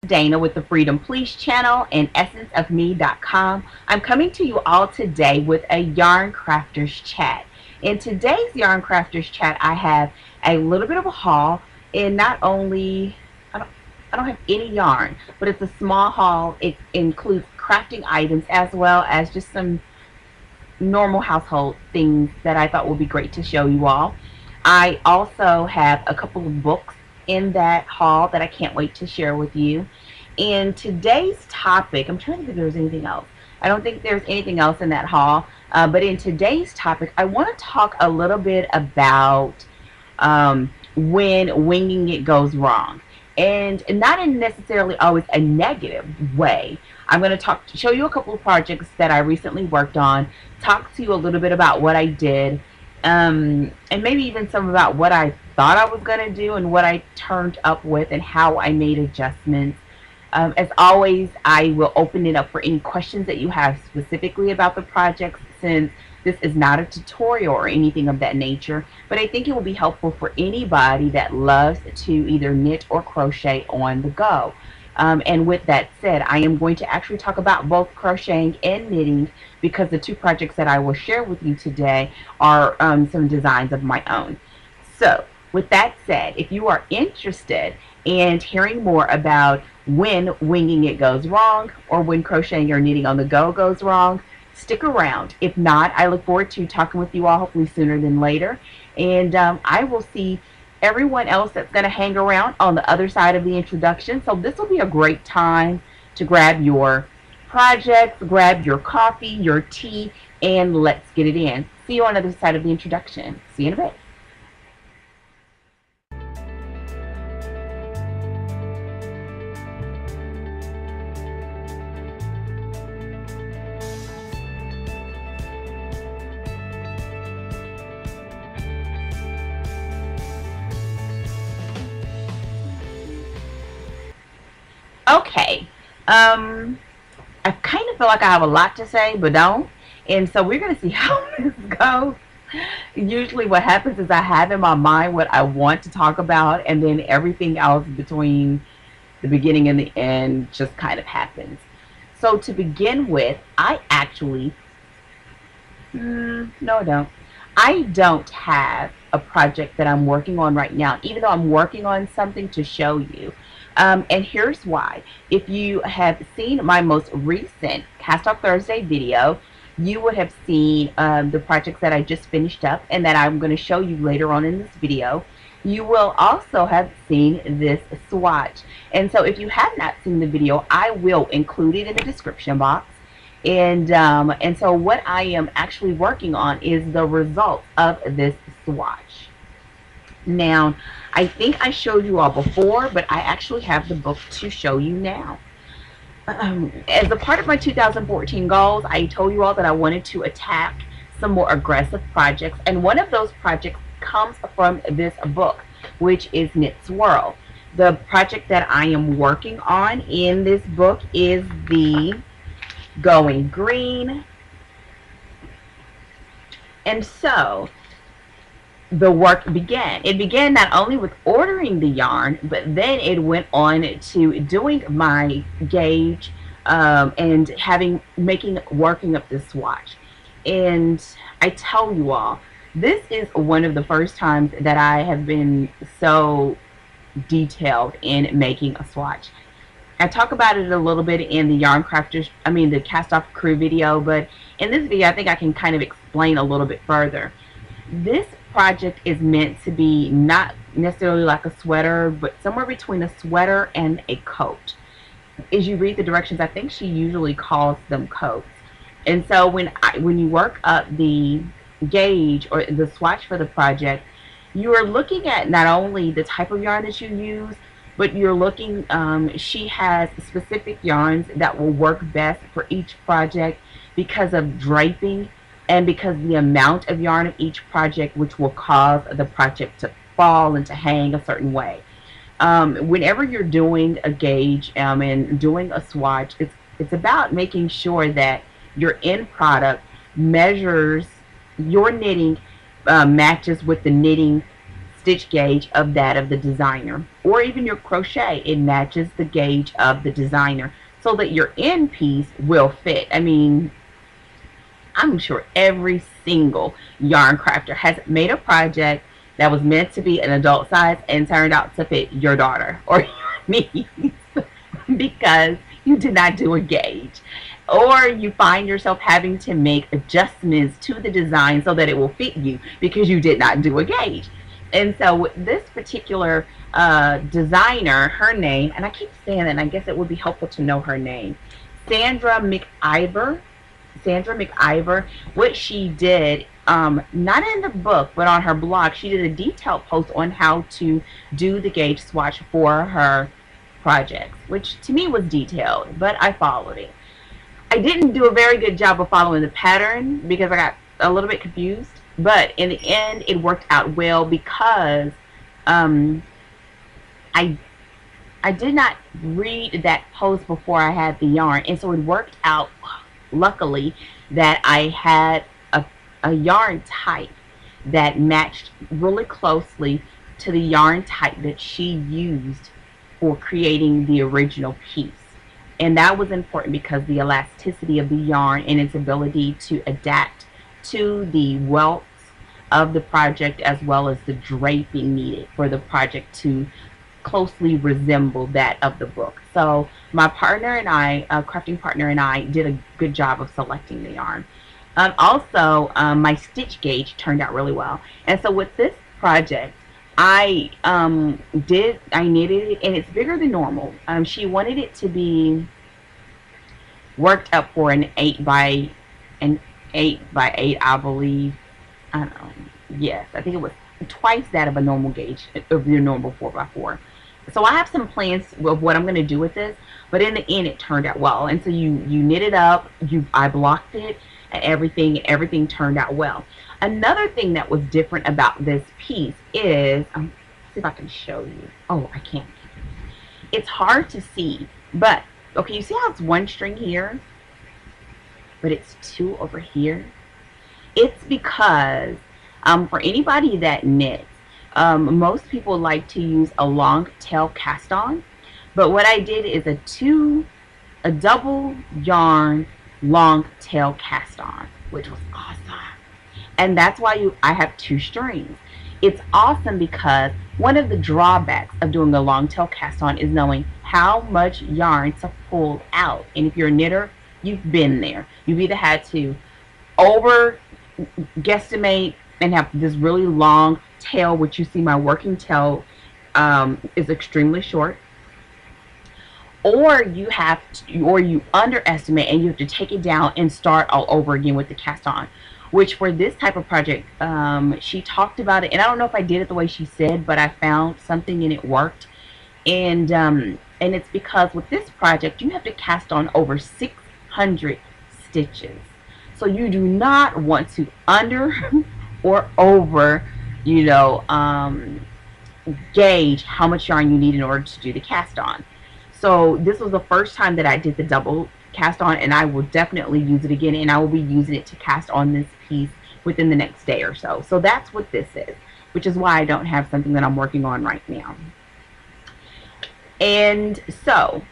Dana with the Freedom Please channel and essenceofme.com. I'm coming to you all today with a Yarncrafters chat. In today's Yarncrafters chat, I have a little bit of a haul, and not only I don't have any yarn, but it's a small haul. It includes crafting items as well as just some normal household things that I thought would be great to show you all. I also have a couple of books in that haul that I can't wait to share with you. And today's topic, I'm trying to think if there's anything else. I don't think there's anything else in that haul. But in today's topic, I want to talk a little bit about when winging it goes wrong. And not in necessarily always a negative way. I'm going to show you a couple of projects that I recently worked on, talk to you a little bit about what I did, and maybe even some about what I thought I was going to do and what I turned up with and how I made adjustments. As always, I will open it up for any questions that you have specifically about the projects, since this is not a tutorial or anything of that nature, but I think it will be helpful for anybody that loves to either knit or crochet on the go. And with that said, I am going to actually talk about both crocheting and knitting, because the two projects that I will share with you today are some designs of my own. So with that said, if you are interested in hearing more about when winging it goes wrong, or when crocheting or knitting on the go goes wrong, stick around. If not, I look forward to talking with you all hopefully sooner than later. And I will see everyone else that's going to hang around on the other side of the introduction. So this will be a great time to grab your projects, grab your coffee, your tea, and let's get it in. See you on the other side of the introduction. See you in a bit. Okay, I kind of feel like I have a lot to say, but don't. And so we're going to see how this goes. Usually what happens is I have in my mind what I want to talk about, and then everything else between the beginning and the end just kind of happens. So to begin with, I actually, no I don't. I don't have a project that I'm working on right now, even though I'm working on something to show you. And here's why. If you have seen my most recent Cast Off Thursday video, you would have seen the projects that I just finished up and that I'm going to show you later on in this video. You will also have seen this swatch. And so if you have not seen the video, I will include it in the description box. And so what I am actually working on is the result of this swatch. Now, I think I showed you all before, but I actually have the book to show you now. As a part of my 2014 goals, I told you all that I wanted to attack some more aggressive projects, and one of those projects comes from this book, which is Knit Swirl. The project that I am working on in this book is the Going Green. And so the work began. It began not only with ordering the yarn, but then it went on to doing my gauge and working up this swatch. And I tell you all, this is one of the first times that I have been so detailed in making a swatch. I talk about it a little bit in the the Cast Off Crew video, but in this video I think I can kind of explain a little bit further. This project is meant to be not necessarily like a sweater, but somewhere between a sweater and a coat. As you read the directions, I think she usually calls them coats. And so when you work up the gauge or the swatch for the project, you are looking at not only the type of yarn that you use, but you're looking, she has specific yarns that will work best for each project because of draping and because the amount of yarn of each project, which will cause the project to fall and to hang a certain way. Whenever you're doing a gauge and doing a swatch, it's about making sure that your end product measures your knitting, matches with the knitting stitch gauge of that of the designer, or even your crochet, it matches the gauge of the designer so that your end piece will fit. I mean, I'm sure every single yarn crafter has made a project that was meant to be an adult size and turned out to fit your daughter or me because you did not do a gauge. Or you find yourself having to make adjustments to the design so that it will fit you because you did not do a gauge. And so with this particular designer, her name, and I keep saying that, and I guess it would be helpful to know her name, Sandra McIver. What she did, not in the book, but on her blog, she did a detailed post on how to do the gauge swatch for her projects, which to me was detailed, but I followed it. I didn't do a very good job of following the pattern because I got a little bit confused, but in the end it worked out well because I did not read that post before I had the yarn, and so it worked out luckily that I had a yarn type that matched really closely to the yarn type that she used for creating the original piece. And that was important because the elasticity of the yarn and its ability to adapt to the welts of the project, as well as the draping needed for the project to closely resemble that of the book. So my partner and I, crafting partner and I, did a good job of selecting the yarn. Also, my stitch gauge turned out really well. And so with this project, I knitted it, and it's bigger than normal. She wanted it to be worked up for an 8 by 8, I believe. I don't know. Yes, I think it was twice that of a normal gauge, of your normal 4x4. So I have some plans of what I'm going to do with this, but in the end it turned out well. And so you knit it up, I blocked it, and everything turned out well. Another thing that was different about this piece is, let's see if I can show you. Oh, I can't. It's hard to see, but okay, you see how it's one string here, but it's two over here? It's because for anybody that knits, most people like to use a long tail cast on, but what I did is a double yarn long tail cast on, which was awesome. And that's why I have 2 strings. It's awesome because one of the drawbacks of doing a long tail cast on is knowing how much yarn to pull out. And if you're a knitter, you've been there. You've either had to over guesstimate and have this really long tail, which you see my working tail is extremely short, or you underestimate and you have to take it down and start all over again with the cast on, which for this type of project, she talked about it, and I don't know if I did it the way she said, but I found something and it worked. And it's because with this project you have to cast on over 600 stitches, so you do not want to under or over, gauge how much yarn you need in order to do the cast on. So this was the first time that I did the double cast on, and I will definitely use it again, and I will be using it to cast on this piece within the next day or so. So that's what this is, which is why I don't have something that I'm working on right now. And so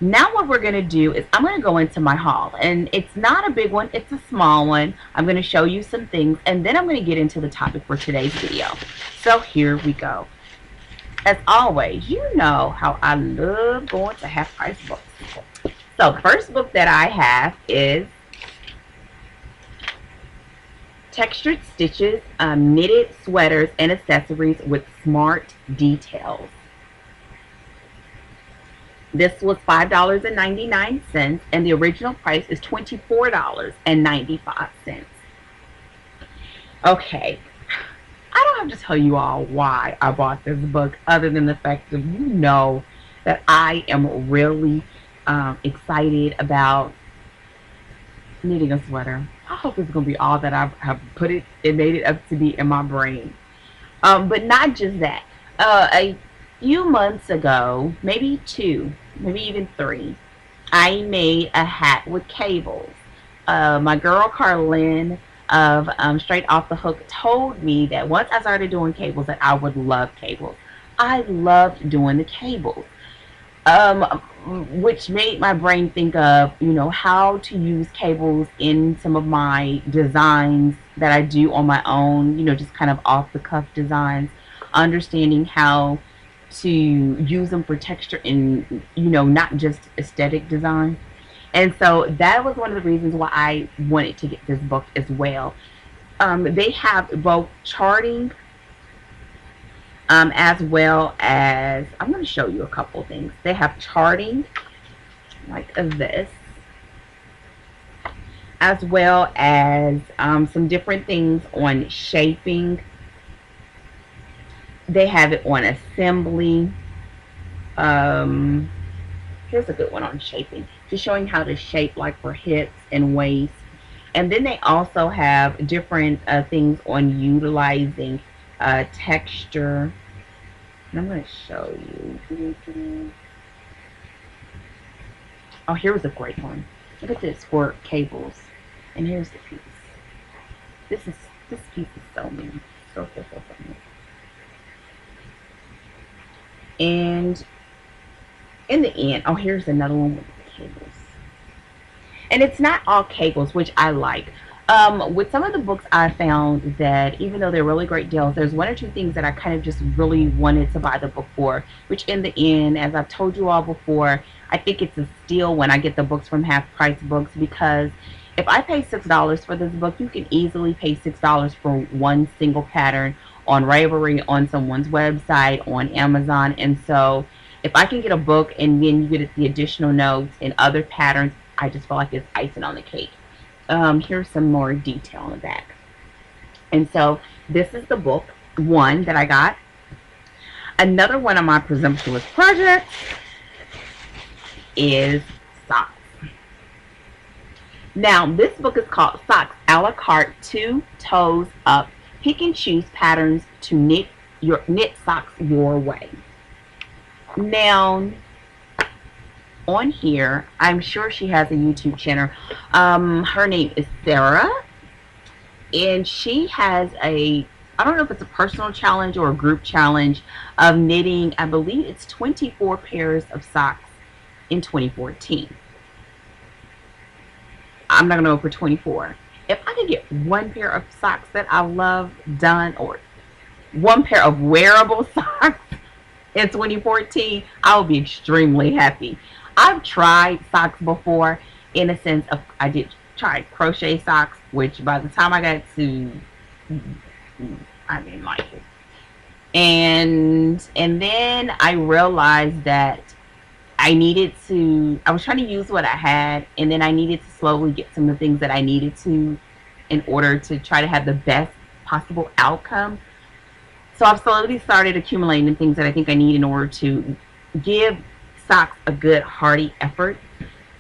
now what we're going to do is I'm going to go into my haul, and it's not a big one, it's a small one. I'm going to show you some things, and then I'm going to get into the topic for today's video. So here we go. As always, you know how I love going to half price books. So the first book that I have is Textured Stitches, Knitted Sweaters and Accessories with Smart Details. This was $5.99, and the original price is $24.95. Okay, I don't have to tell you all why I bought this book, other than the fact that you know that I am really excited about knitting a sweater. I hope it's going to be all that I have put it and made it up to be in my brain. But not just that. A few months ago, maybe 2, maybe even 3, I made a hat with cables. My girl Carlin of Straight Off the Hook told me that once I started doing cables that I would love cables. I loved doing the cables. Um, which made my brain think of, how to use cables in some of my designs that I do on my own, just kind of off the cuff designs, understanding how to use them for texture and, not just aesthetic design. And so that was one of the reasons why I wanted to get this book as well. They have both charting as well as, I'm going to show you a couple things. They have charting like this, as well as some different things on shaping. They have it on assembly. Here's a good one on shaping, just showing how to shape like for hips and waist. And then they also have different things on utilizing texture. And I'm going to show you. Oh, here was a great one. Look at this for cables. And here's the piece. This piece is so neat. So neat. And in the end, oh, here's another one with the cables. And it's not all cables, which I like. With some of the books, I found that even though they're really great deals, there's one or two things that I kind of just really wanted to buy the book for, which in the end, as I've told you all before, I think it's a steal when I get the books from Half Price Books, because if I pay $6 for this book, you can easily pay $6 for one single pattern on Ravelry, on someone's website, on Amazon. And so if I can get a book and then you get the additional notes and other patterns, I just feel like it's icing on the cake. Here's some more detail on the back. And so this is the book one that I got. Another one of my presumptuous projects is socks. Now this book is called Socks a la carte 2 Toes Up. Pick and choose patterns to knit socks your way. Now on here, I'm sure she has a YouTube channel. Her name is Sarah, and she has I don't know if it's a personal challenge or a group challenge of knitting, I believe it's 24 pairs of socks in 2014. I'm not gonna go for 24. If I could get one pair of socks that I love done, or one pair of wearable socks in 2014, I will be extremely happy. I've tried socks before, in a sense of I did try crochet socks, which by the time I got to, I didn't like it. And then I realized that I was trying to use what I had, and then I needed to slowly get some of the things that I needed to in order to try to have the best possible outcome. So I've slowly started accumulating the things that I think I need in order to give socks a good hearty effort.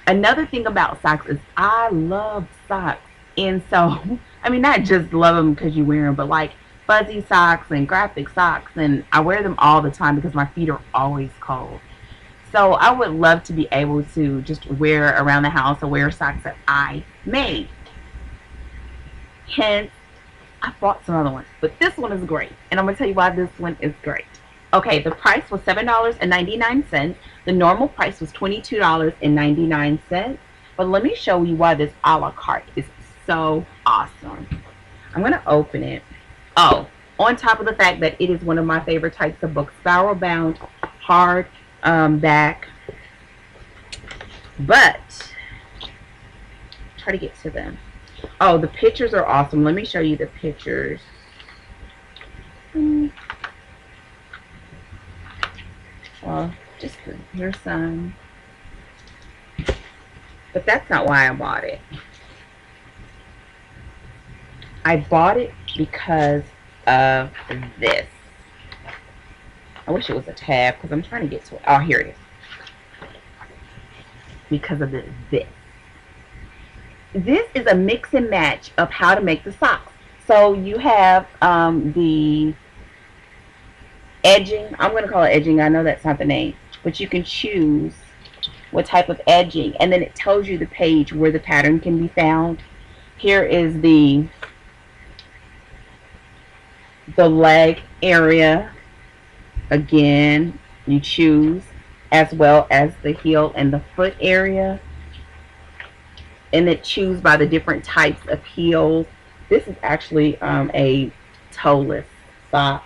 Another thing about socks is I love socks, and so I mean, not just love them because you wear them, but like fuzzy socks and graphic socks, and I wear them all the time because my feet are always cold. So I would love to be able to just wear around the house or wear socks that I made. Hence, I bought some other ones, but this one is great, and I'm going to tell you why this one is great. Okay, the price was $7.99. The normal price was $22.99. But let me show you why this a la carte is so awesome. I'm going to open it. Oh, on top of the fact that it is one of my favorite types of books, spiral bound, hard back. But try to get to them. Oh, the pictures are awesome. Let me show you the pictures. Well, just here's some. But that's not why I bought it. I bought it because of this. I wish it was a tab because I'm trying to get to it. Oh, here it is. Because of this. This is a mix and match of how to make the socks. So you have the edging. I'm going to call it edging. I know that's not the name. But you can choose what type of edging. And then it tells you the page where the pattern can be found. Here is the The leg area, again, you choose, as well as the heel and the foot area. And then choose by the different types of heels. This is actually a toeless sock.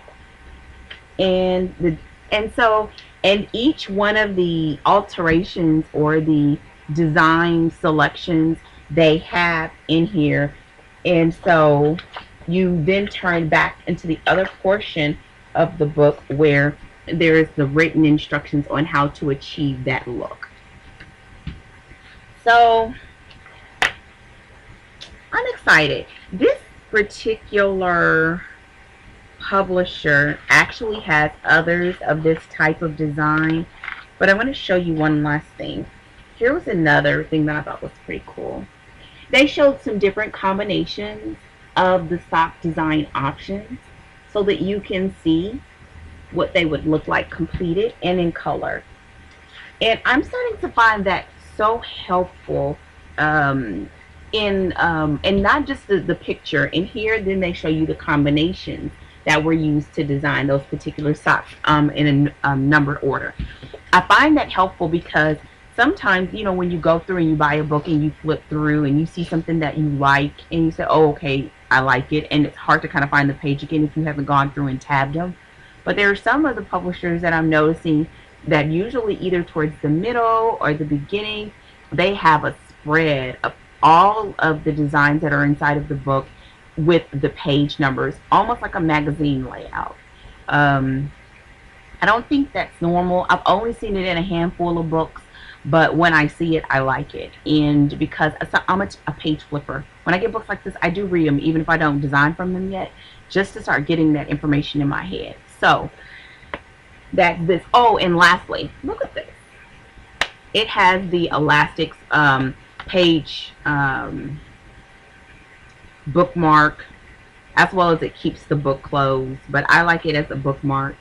And the and so and each one of the alterations or the design selections they have in here. And so you then turn back into the other portion of the book where there is the written instructions on how to achieve that look. So I'm excited. This particular publisher actually has others of this type of design, but I'm going to show you one last thing. Here was another thing that I thought was pretty cool. They showed some different combinations of the sock design options so that you can see what they would look like completed and in color. And I'm starting to find that so helpful and not just the picture. In here, then they show you the combinations that were used to design those particular socks in a numbered order. I find that helpful because sometimes, you know, when you go through and you buy a book and you flip through and you see something that you like and you say, oh, okay, I like it, and it's hard to kind of find the page again if you haven't gone through and tabbed them. But there are some of the publishers that I'm noticing that usually either towards the middle or the beginning, they have a spread of all of the designs that are inside of the book with the page numbers, almost like a magazine layout. I don't think that's normal. I've only seen it in a handful of books, but when I see it, I like it. And because I'm a page flipper, when I get books like this, I do read them, even if I don't design from them yet, just to start getting that information in my head. So that's this. Oh, and lastly, look at this. It has the elastics page bookmark, as well as it keeps the book closed, but I like it as a bookmark,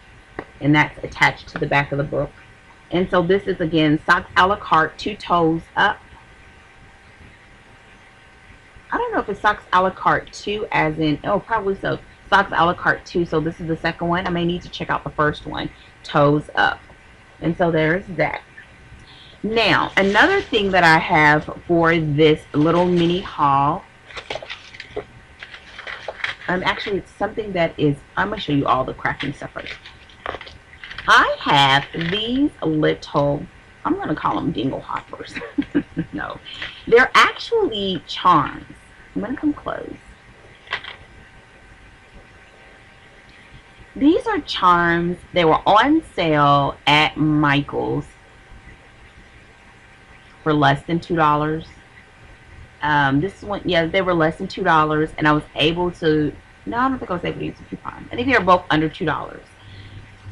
and that's attached to the back of the book. And so this is, again, socks a la carte, 2 toes up. I don't know if it's socks a la carte 2 as in, oh, probably so, socks a la carte 2. So this is the second one. I may need to check out the first one, toes up. And so there's that. Now, another thing that I have for this little mini haul, actually, it's something that is, I'm going to show you all the crafting stuff first. I have these little, I'm going to call them dingle hoppers. No, they're actually charms. I'm going to come close. These are charms. They were on sale at Michael's for less than $2. This one, yeah, they were less than $2, and I was able to, no, I don't think I was able to use a coupon. I think they were both under $2.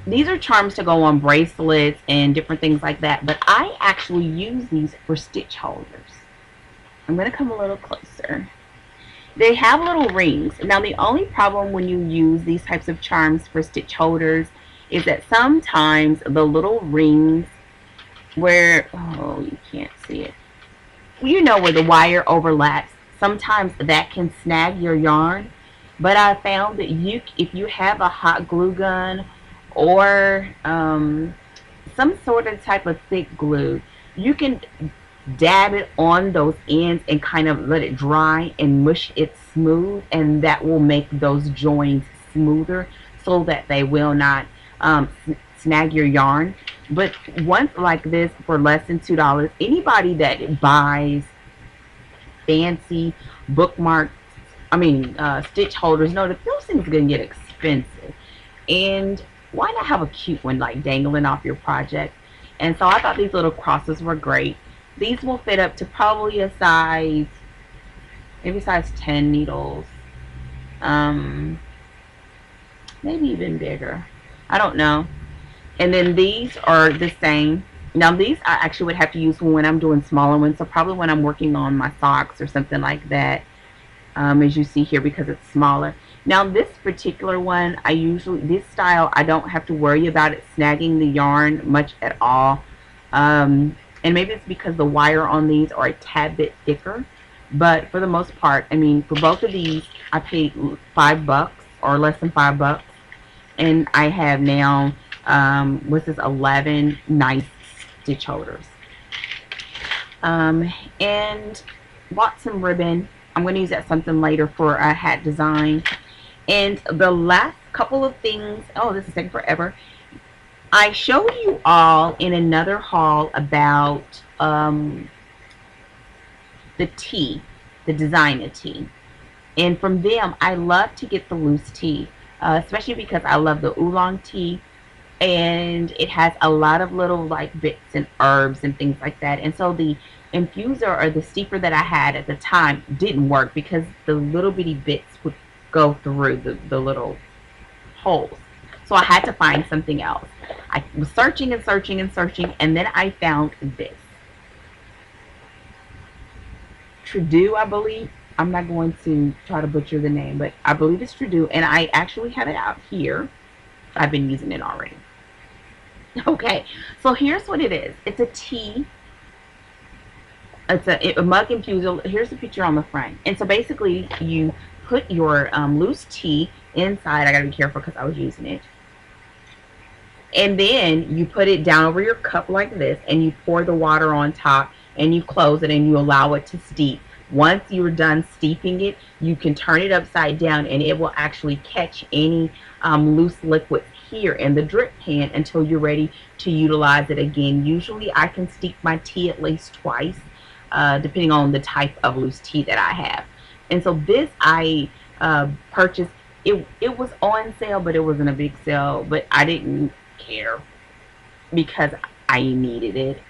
These are charms to go on bracelets and different things like that, but I actually use these for stitch holders. I'm going to come a little closer. They have little rings. Now, the only problem when you use these types of charms for stitch holders is that sometimes the little rings where, oh, you can't see it, you know, where the wire overlaps, sometimes that can snag your yarn. But I found that if you have a hot glue gun or some sort of type of thick glue, you can dab it on those ends and kind of let it dry and mush it smooth, and that will make those joins smoother so that they will not snag your yarn. But ones like this for less than $2, anybody that buys fancy bookmark, stitch holders, know that those things are going to get expensive. And why not have a cute one like dangling off your project? And so I thought these little crosses were great. These will fit up to probably a size, maybe size 10 needles. Maybe even bigger. I don't know. And then these are the same. Now these I actually would have to use when I'm doing smaller ones. So probably when I'm working on my socks or something like that. As you see here, because it's smaller. Now this particular one, this style, I don't have to worry about it snagging the yarn much at all. And maybe it's because the wire on these are a tad bit thicker. But for the most part, for both of these, I paid $5 or less than $5. And I have now, what's this, 11 nice stitch holders. And bought some ribbon. I'm going to use that something later for a hat design. And the last couple of things, oh, this is taking forever. I showed you all in another haul about the tee, the designer tee. And from them, I love to get the loose tee, especially because I love the oolong tee. And it has a lot of little like bits and herbs and things like that. And so the infuser or the steeper that I had at the time didn't work because the little bitty bits would go through the little holes. So I had to find something else. I was searching and searching and searching, and then I found this. Trudeau, I believe. I'm not going to try to butcher the name, but I believe it's Trudeau, and I actually have it out here. I've been using it already. Okay, so here's what it is. It's a tea. It's a mug infuser. Here's the picture on the front. And so basically, you put your loose tea inside. I gotta be careful because I was using it. And then you put it down over your cup like this, and you pour the water on top, and you close it, and you allow it to steep. Once you're done steeping it, you can turn it upside down, and it will actually catch any loose liquids here in the drip pan until you're ready to utilize it again. Usually I can steep my tea at least twice, depending on the type of loose tea that I have. And so this I purchased. It was on sale, but it wasn't a big sale, but I didn't care because I needed it.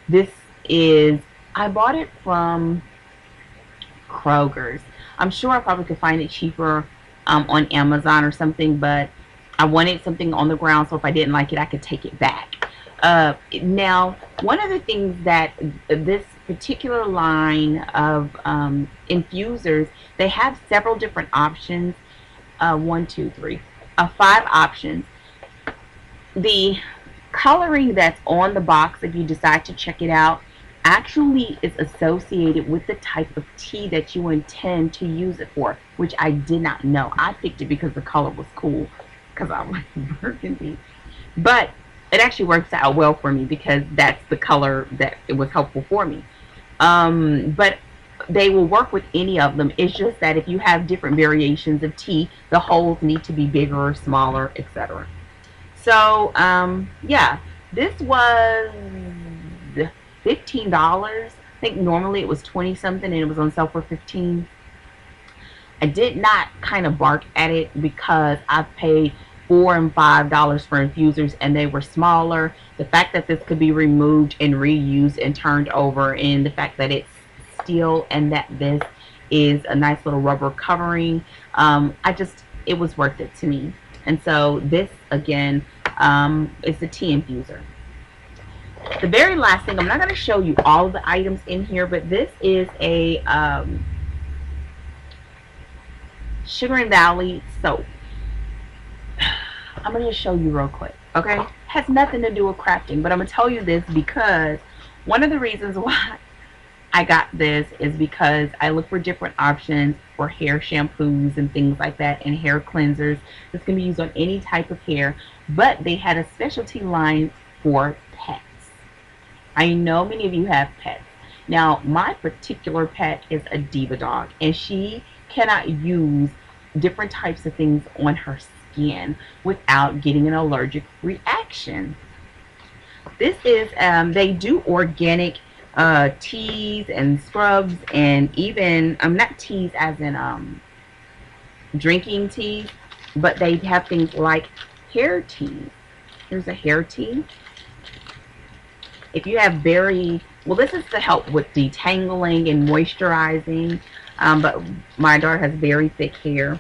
This is, I bought it from Kroger's. I'm sure I probably could find it cheaper on Amazon or something, but I wanted something on the ground, so if I didn't like it, I could take it back. Now, one of the things that this particular line of infusers, they have several different options. 5 options. The coloring that's on the box, if you decide to check it out, actually is associated with the type of tea that you intend to use it for, which I did not know. I picked it because the color was cool, because I like burgundy. But it actually works out well for me because that's the color that it was helpful for me. But they will work with any of them. It's just that if you have different variations of tea, the holes need to be bigger or smaller, etc. So, yeah, this was $15. I think normally it was 20 something and it was on sale for 15. I did not kind of bark at it because I paid $4 and $5 for infusers and they were smaller. The fact that this could be removed and reused and turned over, and the fact that it's steel and that this is a nice little rubber covering, it was worth it to me. And so this again is the tea infuser. The very last thing, I'm not going to show you all of the items in here, but this is a Sugar and Valley soap. I'm going to show you real quick, okay? Has nothing to do with crafting, but I'm going to tell you this because one of the reasons why I got this is because I look for different options for hair shampoos and things like that, and hair cleansers. This can be used on any type of hair, but they had a specialty line for pets. I know many of you have pets. Now, my particular pet is a diva dog, and she cannot use different types of things on her skin without getting an allergic reaction. This is, they do organic teas and scrubs, and even, not teas as in drinking teas, but they have things like hair teas. Here's a hair tea. If you have this is to help with detangling and moisturizing, but my daughter has very thick hair.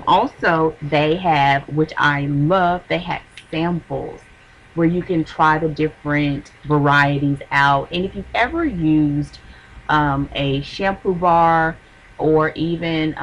Also, they have, which I love, they have samples where you can try the different varieties out. And if you've ever used a shampoo bar or even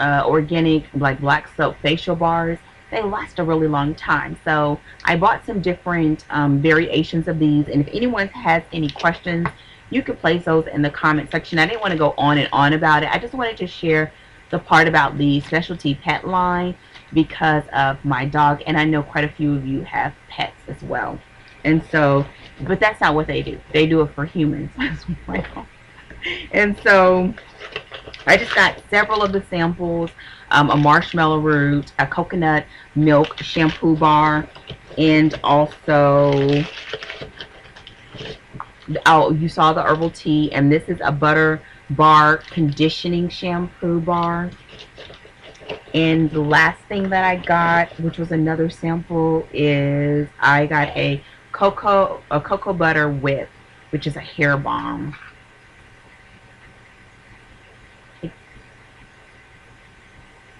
organic like black soap facial bars, they last a really long time. So I bought some different variations of these, and if anyone has any questions, you can place those in the comment section. I didn't want to go on and on about it. I just wanted to share the part about the specialty pet line because of my dog, and I know quite a few of you have pets as well. And so, but that's not what they do. They do it for humans as well. And so I just got several of the samples, a marshmallow root, a coconut milk shampoo bar, and also, oh, you saw the herbal tea, and this is a butter bar conditioning shampoo bar. And the last thing that I got, which was another sample, is I got a cocoa butter whip, which is a hair balm.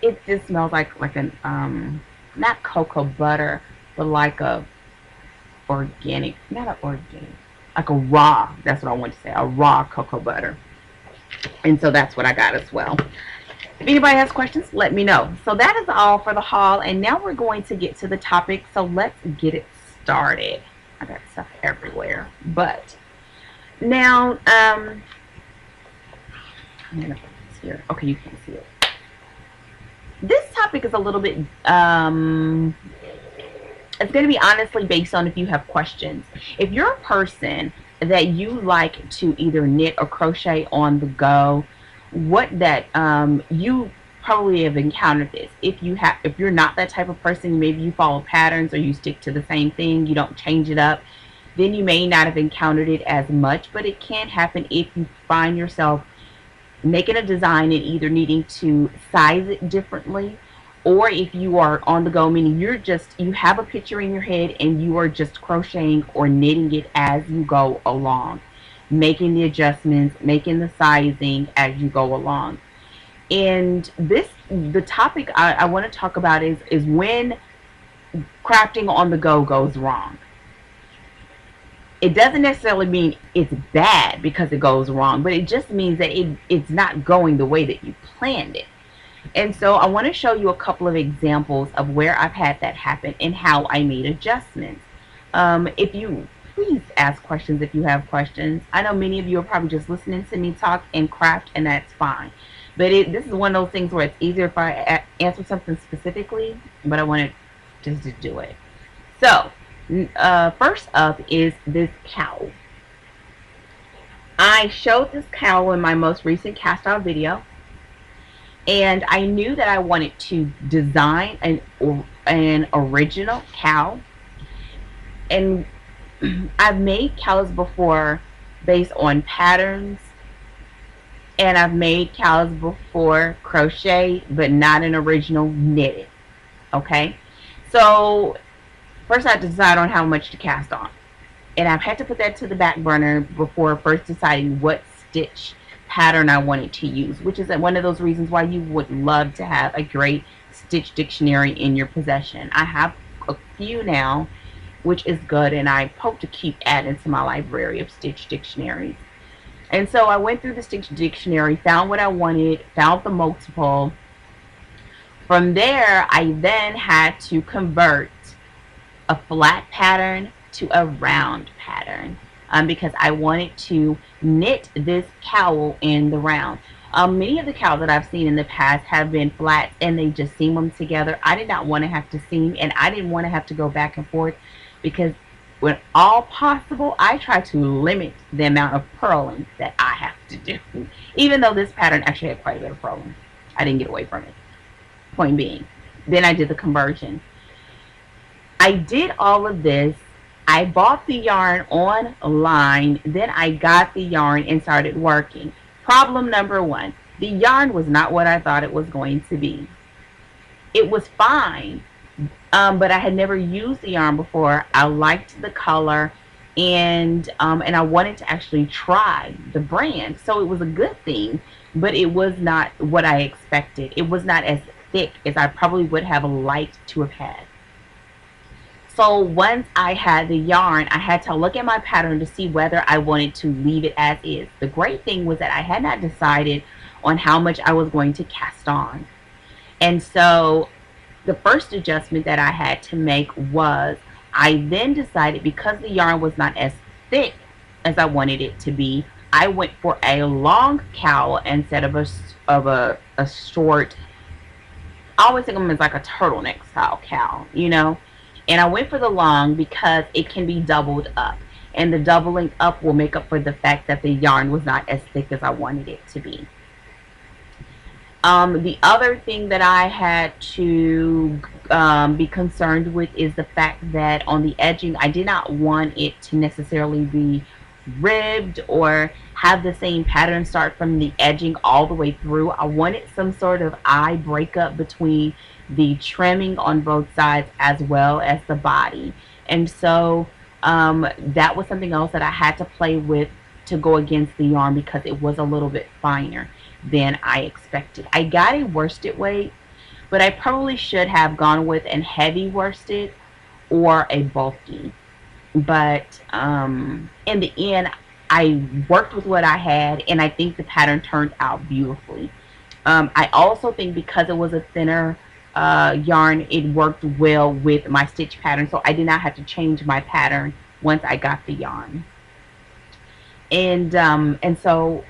It just smells like an not cocoa butter, but like a organic, not an organic, like a raw. That's what I want to say, a raw cocoa butter. And so that's what I got as well. If anybody has questions, let me know. So that is all for the haul, and now we're going to get to the topic. So let's get it started. I got stuff everywhere, but now I'm gonna put this here. Okay, you can't see it. This topic is a little bit, it's going to be honestly based on if you have questions. If you're a person that you like to either knit or crochet on the go, you probably have encountered this. If you're not that type of person, maybe you follow patterns or you stick to the same thing, you don't change it up, then you may not have encountered it as much, but it can happen if you find yourself making a design and either needing to size it differently, or if you are on the go, meaning you have a picture in your head and you are just crocheting or knitting it as you go along, making the adjustments, making the sizing as you go along. And the topic I want to talk about is when crafting on the go goes wrong. It doesn't necessarily mean it's bad because it goes wrong, but it just means that it's not going the way that you planned it. And so I want to show you a couple of examples of where I've had that happen and how I made adjustments. If you please ask questions if you have questions. I know many of you are probably just listening to me talk and craft, and that's fine. But this is one of those things where it's easier if I answer something specifically, but I wanted just to do it. So first up is this cowl. I showed this cowl in my most recent cast out video, and I knew that I wanted to design an original cowl. And I've made cowls before based on patterns, and I've made cowls before crochet, but not an original knitted. Okay, so first I had to decide on how much to cast on, and I've had to put that to the back burner before first deciding what stitch pattern I wanted to use, which is one of those reasons why you would love to have a great stitch dictionary in your possession. I have a few now, which is good, and I hope to keep adding to my library of stitch dictionaries. And so I went through the stitch dictionary, found what I wanted, found the multiple. From there, I then had to convert a flat pattern to a round pattern because I wanted to knit this cowl in the round. Many of the cowls that I've seen in the past have been flat and they just seam them together. I did not want to have to seam, and I didn't want to have to go back and forth, because when all possible, I try to limit the amount of purling that I have to do. Even though this pattern actually had quite a bit of purling, I didn't get away from it. Point being, then I did the conversion. I did all of this. I bought the yarn online, then I got the yarn and started working. Problem number one, the yarn was not what I thought it was going to be. It was fine, but I had never used the yarn before. I liked the color, and I wanted to actually try the brand, so it was a good thing, but it was not what I expected. It was not as thick as I probably would have liked to have had. So once I had the yarn, I had to look at my pattern to see whether I wanted to leave it as is. The great thing was that I had not decided on how much I was going to cast on. And so the first adjustment that I had to make was, I then decided, because the yarn was not as thick as I wanted it to be, I went for a long cowl instead of a short. I always think of them as like a turtleneck style cowl, you know. And I went for the long because it can be doubled up, and the doubling up will make up for the fact that the yarn was not as thick as I wanted it to be. The other thing that I had to be concerned with is the fact that on the edging, I did not want it to necessarily be ribbed or have the same pattern start from the edging all the way through. I wanted some sort of eye breakup between the trimming on both sides as well as the body. And so that was something else that I had to play with to go against the yarn because it was a little bit finer than I expected. I got a worsted weight, but I probably should have gone with a heavy worsted or a bulky. But in the end, I worked with what I had, and I think the pattern turned out beautifully. I also think because it was a thinner yarn, it worked well with my stitch pattern, so I did not have to change my pattern once I got the yarn. And so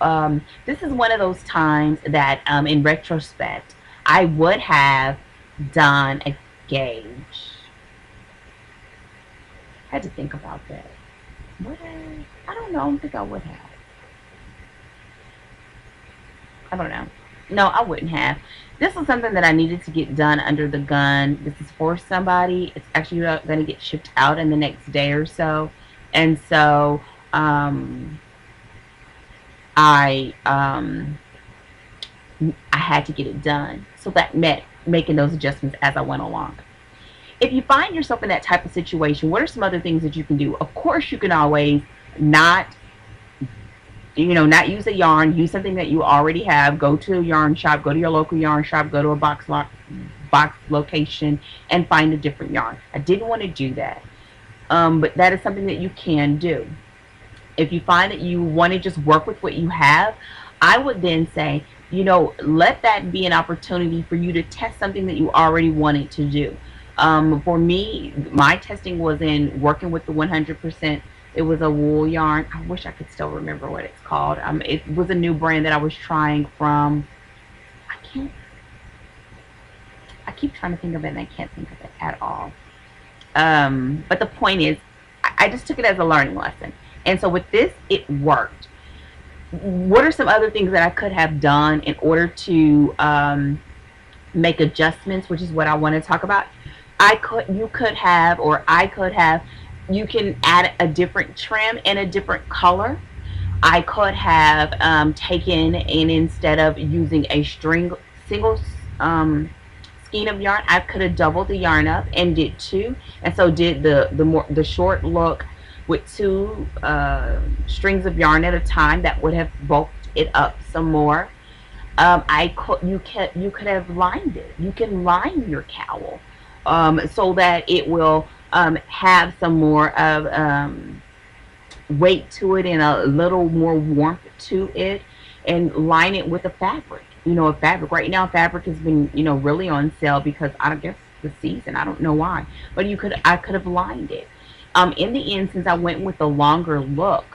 this is one of those times that in retrospect I would have done a gauge. I had to think about that. Would I don't know. I don't think I would have. I don't know. No, I wouldn't have. This was something that I needed to get done under the gun. This is for somebody. It's actually going to get shipped out in the next day or so. And so I had to get it done. So that meant making those adjustments as I went along. If you find yourself in that type of situation, what are some other things that you can do? Of course, you can always not use a yarn. Use something that you already have. Go to a yarn shop. Go to your local yarn shop. Go to a box location and find a different yarn. I didn't want to do that, but that is something that you can do. If you find that you want to just work with what you have, I would then say, let that be an opportunity for you to test something that you already wanted to do. For me, my testing was in working with the 100%. It was a wool yarn. I wish I could still remember what it's called. It was a new brand that I was trying from. I keep trying to think of it and I can't think of it at all. But the point is, I just took it as a learning lesson. And so with this, it worked. What are some other things that I could have done in order to make adjustments, which is what I want to talk about? I could have, you can add a different trim and a different color. I could have taken, and instead of using a single skein of yarn, I could have doubled the yarn up and did two, and so did the short look with two strings of yarn at a time. That would have bulked it up some more. You could have lined it. You can line your cowl so that it will have some more of weight to it and a little more warmth to it, and line it with a fabric. A fabric. Right now, fabric has been really on sale because I guess the season. I don't know why, but I could have lined it. In the end, since I went with the longer look,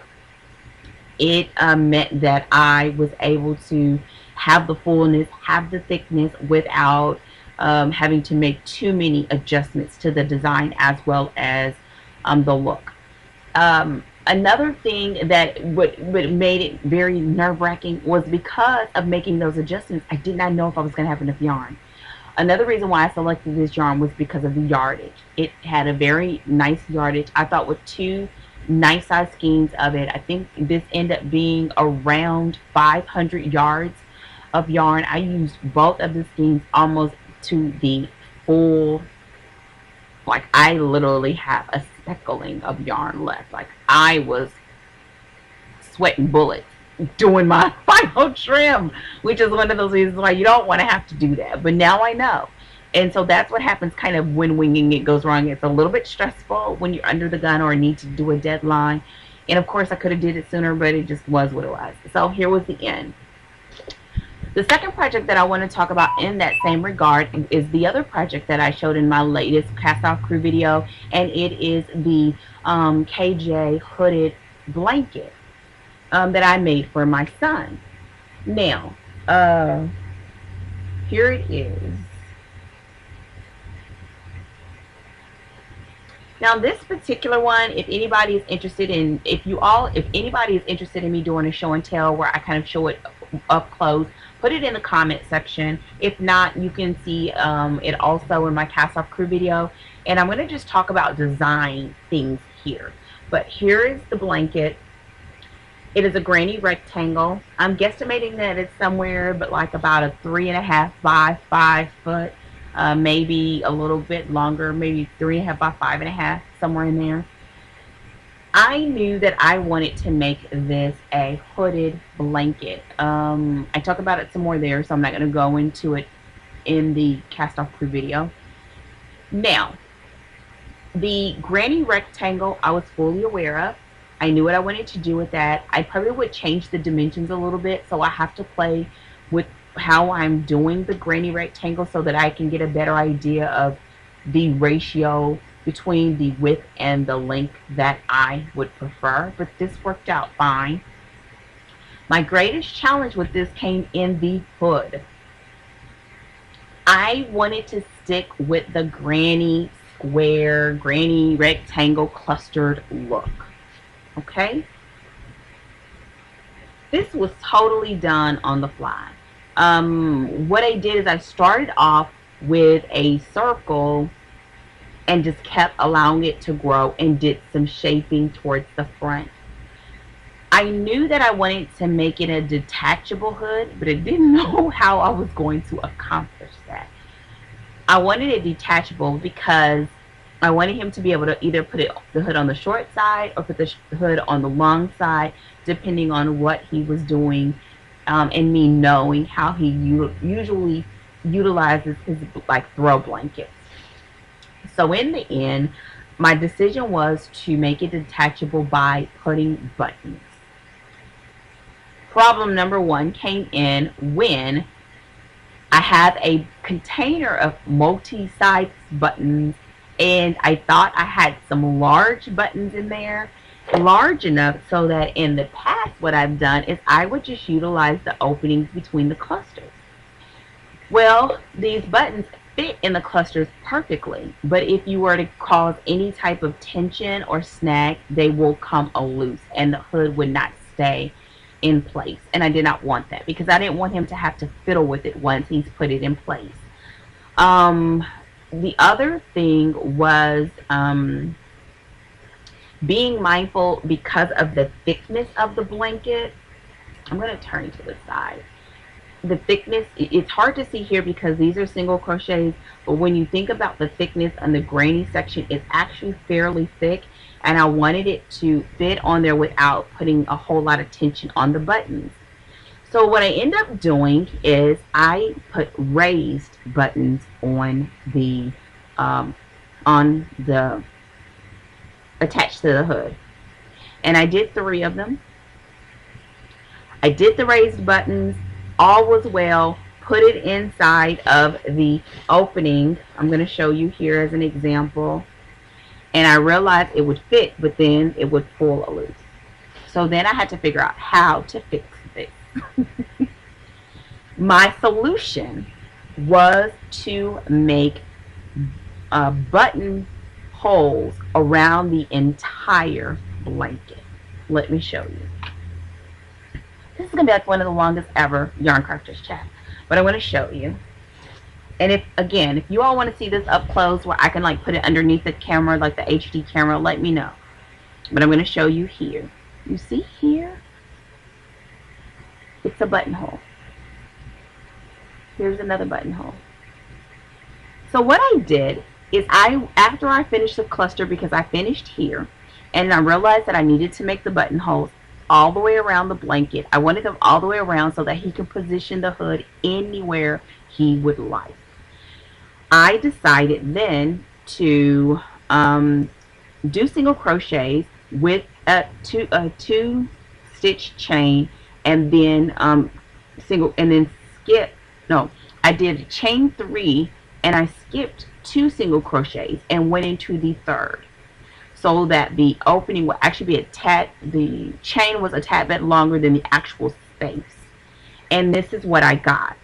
it meant that I was able to have the fullness, have the thickness without having to make too many adjustments to the design as well as the look. Another thing that what made it very nerve-wracking was because of making those adjustments, I did not know if I was going to have enough yarn. Another reason why I selected this yarn was because of the yardage. It had a very nice yardage. I thought with two nice size skeins of it, I think this ended up being around 500 yards of yarn. I used both of the skeins almost to the full. Like, I literally have a speckling of yarn left. Like, I was sweating bullets doing my final trim, which is one of those reasons why you don't want to have to do that. But now I know. And so that's what happens kind of when winging it goes wrong. It's a little bit stressful when you're under the gun or need to do a deadline. And of course I could have did it sooner, but it just was what it was. So here was the end. The second project that I want to talk about in that same regard is the other project that I showed in my latest Cast Off Crew video, and it is the KJ hooded blanket. that I made for my son. Now, uh, here it is. Now this particular one, if anybody is interested in, if anybody is interested in me doing a show and tell where I kind of show it up close, put it in the comment section. If not, you can see it also in my cast off crew video. And I'm going to just talk about design things here. But here is the blanket. It is a granny rectangle. I'm guesstimating that it's somewhere but like about a 3.5 by 5 foot. Maybe a little bit longer, maybe 3.5 by 5.5, somewhere in there. I knew that I wanted to make this a hooded blanket. I talk about it some more there, so I'm not going to go into it in the cast off crew video. Now, the granny rectangle I was fully aware of. I knew what I wanted to do with that. I probably would change the dimensions a little bit, so I have to play with how I'm doing the granny rectangle so that I can get a better idea of the ratio between the width and the length that I would prefer. But this worked out fine. My greatest challenge with this came in the hood. I wanted to stick with the granny square, granny rectangle clustered look. Okay? This was totally done on the fly. What I did is I started off with a circle and just kept allowing it to grow and did some shaping towards the front. I knew that I wanted to make it a detachable hood, but I didn't know how I was going to accomplish that. I wanted it detachable because I wanted him to be able to either put the hood on the short side or put the hood on the long side, depending on what he was doing. And me knowing how he usually utilizes his like throw blankets. So in the end, my decision was to make it detachable by putting buttons. Problem number one came in when I have a container of multi-size buttons, and I thought I had some large buttons in there, large enough so that in the past what I've done is I would just utilize the openings between the clusters. Well, these buttons fit in the clusters perfectly, but if you were to cause any type of tension or snag, they will come loose and the hood would not stay in place. And I did not want that because I didn't want him to have to fiddle with it once he's put it in place. The other thing was being mindful because of the thickness of the blanket. I'm going to turn to the side. The thickness, it's hard to see here because these are single crochets, but when you think about the thickness on the granny section, it's actually fairly thick, and I wanted it to fit on there without putting a whole lot of tension on the buttons. So what I end up doing is I put raised buttons on the attached to the hood, and I did 3 of them. I did the raised buttons, all was well, put it inside of the opening. I'm going to show you here as an example, and I realized it would fit, but then it would pull loose. So then I had to figure out how to fix this. My solution was to make button holes around the entire blanket. Let me show you. This is going to be like one of the longest ever Yarncrafters chat, but I'm going to show you. And if you all want to see this up close where I can like put it underneath the camera, like the HD camera, let me know. But I'm going to show you here. You see here? It's a buttonhole. Here's another buttonhole. So what I did is after I finished the cluster, because I finished here, and I realized that I needed to make the buttonholes all the way around the blanket. I wanted them all the way around so that he can position the hood anywhere he would like. I decided then to do single crochets with a two stitch chain, and then I did chain 3 and I skipped 2 single crochets and went into the third. so that the opening will actually be the chain was a tad bit longer than the actual space. And this is what I got.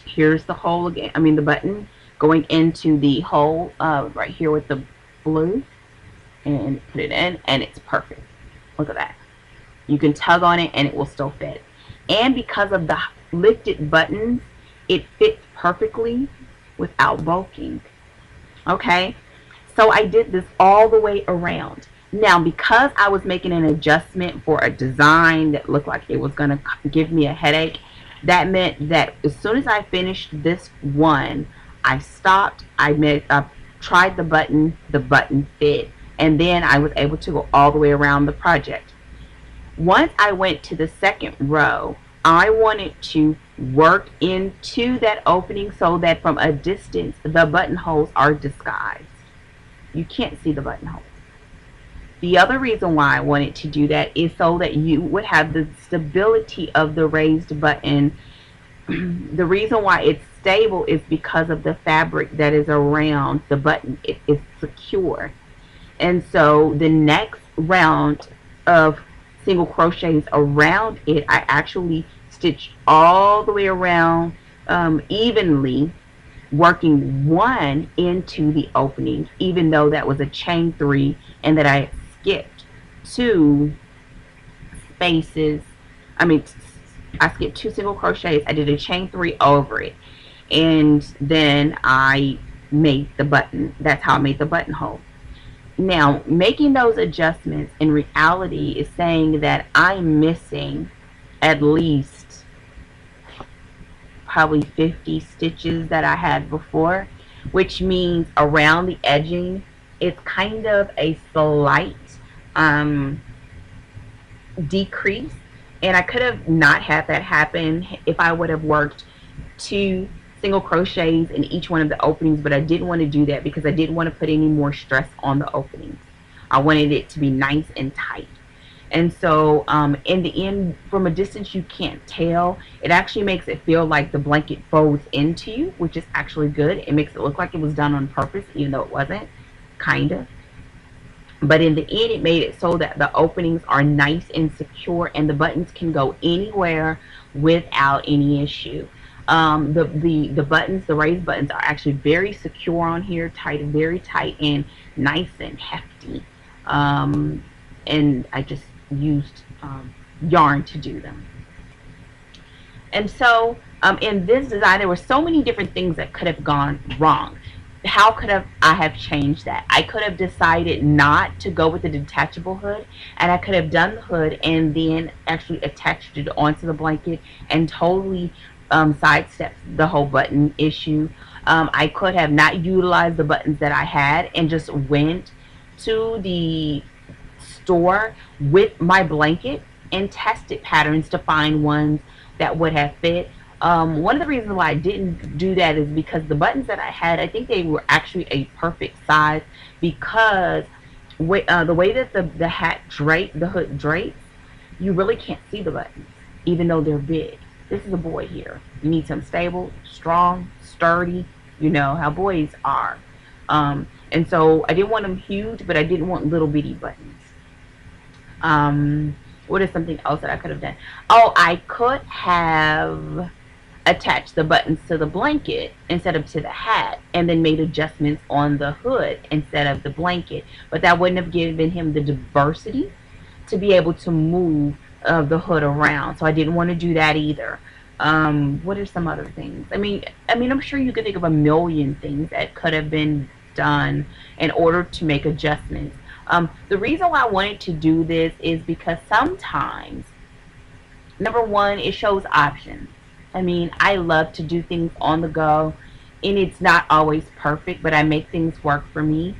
Here's the hole again. I mean the button going into the hole right here with the blue, and put it in, and it's perfect. Look at that. You can tug on it and it will still fit. And because of the lifted buttons, it fits perfectly without bulking. Okay, so I did this all the way around. Now, because I was making an adjustment for a design that looked like it was going to give me a headache, that meant that as soon as I finished this one, I stopped, I tried the button fit, and then I was able to go all the way around the project. Once I went to the second row, I wanted to work into that opening so that from a distance, the buttonholes are disguised. You can't see the buttonholes. The other reason why I wanted to do that is so that you would have the stability of the raised button. The reason why it's stable is because of the fabric that is around the button. It is secure. And so the next round of single crochets around it, I actually stitched all the way around evenly, working one into the opening, even though that was a chain 3 and that I skipped 2 spaces. I skipped 2 single crochets. I did a chain 3 over it, and then I made the button. That's how I made the buttonhole. Now, making those adjustments in reality is saying that I'm missing at least probably 50 stitches that I had before, which means around the edging, it's kind of a slight decrease. And I could have not had that happen if I would have worked 2 single crochets in each one of the openings, but I didn't want to do that because I didn't want to put any more stress on the openings. I wanted it to be nice and tight. And so in the end, from a distance, you can't tell. It actually makes it feel like the blanket folds into you, which is actually good. It makes it look like it was done on purpose, even though it wasn't, kind of. But in the end, it made it so that the openings are nice and secure, and the buttons can go anywhere without any issue. The buttons, the raised buttons, are actually very secure on here, very tight and nice and hefty. And I just used yarn to do them. And so in this design, there were so many different things that could have gone wrong. How could I have changed that? I could have decided not to go with the detachable hood, and I could have done the hood and then actually attached it onto the blanket and totally sidestepped the whole button issue. I could have not utilized the buttons that I had and just went to the store with my blanket and tested patterns to find ones that would have fit. One of the reasons why I didn't do that is because the buttons that I had, I think they were actually a perfect size, because the way that the hood drapes, you really can't see the buttons, even though they're big. This is a boy here. You need some stable, strong, sturdy, you know how boys are. And so I didn't want them huge, but I didn't want little bitty buttons. What is something else that I could have done? Oh, I could have attached the buttons to the blanket instead of to the hat, and then made adjustments on the hood instead of the blanket. But that wouldn't have given him the diversity to be able to move the hood around. So I didn't want to do that either. What are some other things? I mean, I'm sure you could think of a million things that could have been done in order to make adjustments. The reason why I wanted to do this is because sometimes, number one, it shows options. I mean, I love to do things on the go, and it's not always perfect, but I make things work for me.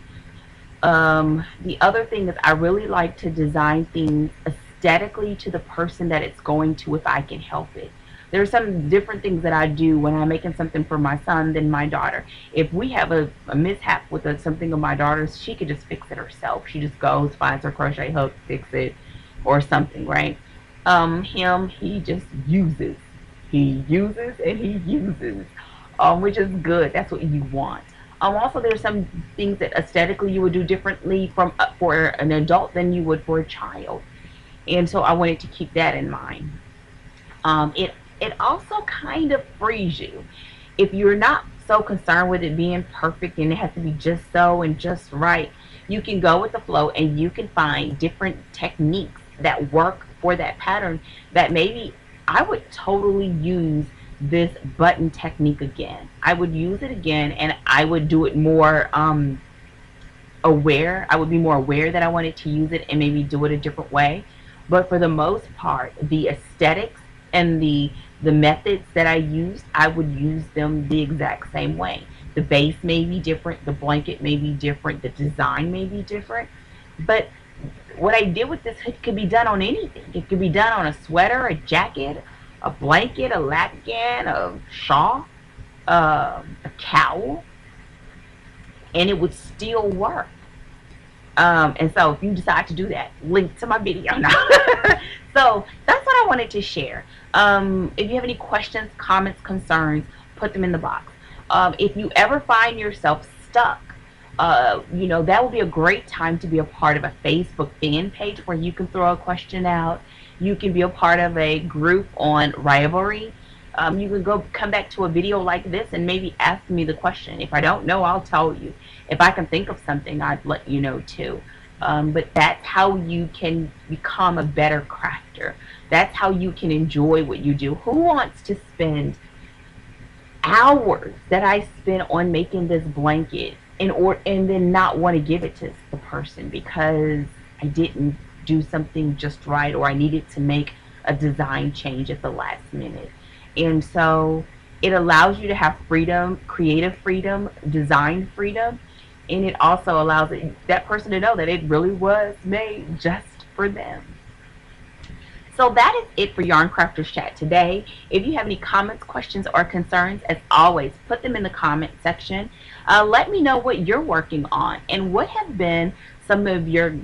The other thing is I really like to design things aesthetically to the person that it's going to, if I can help it. There are some different things that I do when I'm making something for my son than my daughter. If we have a mishap with something of my daughter's, she could just fix it herself. She just goes, finds her crochet hook, fix it, or something, right? He just uses. He uses and he uses, which is good. That's what you want. Also, there's some things that aesthetically you would do differently from for an adult than you would for a child, and so I wanted to keep that in mind. It also kind of frees you if you're not so concerned with it being perfect and it has to be just so and just right. You can go with the flow and you can find different techniques that work for that pattern that maybe I would totally use this button technique again. I would use it again and I would do it more aware. I would be more aware that I wanted to use it and maybe do it a different way. But for the most part, the aesthetics and the methods that I used, I would use them the exact same way. The base may be different, the blanket may be different, the design may be different, but what I did with this hood could be done on anything. It could be done on a sweater, a jacket, a blanket, a lapgan, a shawl, a cowl, and it would still work. And so if you decide to do that, link to my video now. So that's what I wanted to share. If you have any questions, comments, concerns, put them in the box. If you ever find yourself stuck, you know, that would be a great time to be a part of a Facebook fan page where you can throw a question out. You can be a part of a group on Ravelry. You can come back to a video like this and maybe ask me the question. If I don't know, I'll tell you. If I can think of something, I'd let you know too. But that's how you can become a better crafter. That's how you can enjoy what you do. Who wants to spend hours that I spent on making this blanket and then not want to give it to the person because I didn't do something just right, or I needed to make a design change at the last minute? And so it allows you to have freedom, creative freedom, design freedom, and it also allows that person to know that it really was made just for them. So that is it for Yarncrafter's Chat today. If you have any comments, questions, or concerns, as always, put them in the comment section. Let me know what you're working on and what have been some of your,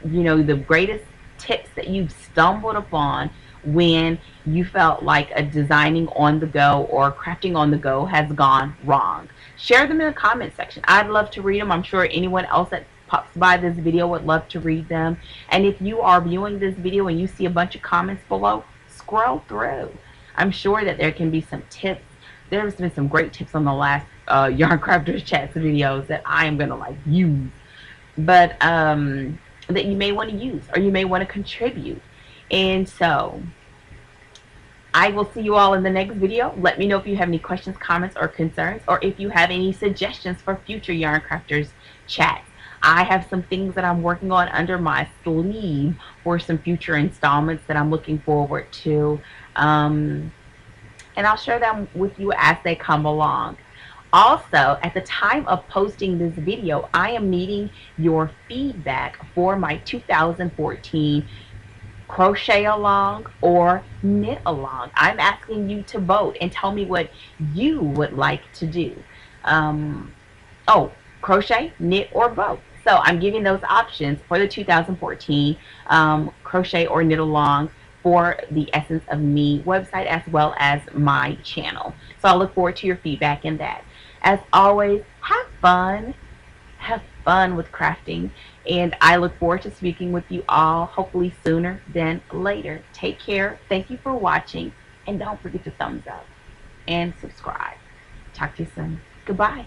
the greatest tips that you've stumbled upon when you felt like a designing on the go or crafting on the go has gone wrong. Share them in the comment section. I'd love to read them. I'm sure anyone else that pops by this video would love to read them. And if you are viewing this video and you see a bunch of comments below, scroll through. I'm sure that there can be some tips. There's been some great tips on the last Yarncrafter's Chats videos that I am gonna use, but that you may want to use or you may want to contribute. And so I will see you all in the next video. Let me know if you have any questions, comments, or concerns, or if you have any suggestions for future Yarncrafters chats. I have some things that I'm working on under my sleeve for some future installments that I'm looking forward to. And I'll share them with you as they come along. Also, at the time of posting this video, I am needing your feedback for my 2014 crochet along or knit along. I'm asking you to vote and tell me what you would like to do. Crochet, knit, or both. So I'm giving those options for the 2014 crochet or knit along for the Essence of Me website as well as my channel. So I look forward to your feedback in that. As always, have fun. Have fun with crafting. And I look forward to speaking with you all, hopefully sooner than later. Take care. Thank you for watching. And don't forget to thumbs up and subscribe. Talk to you soon. Goodbye.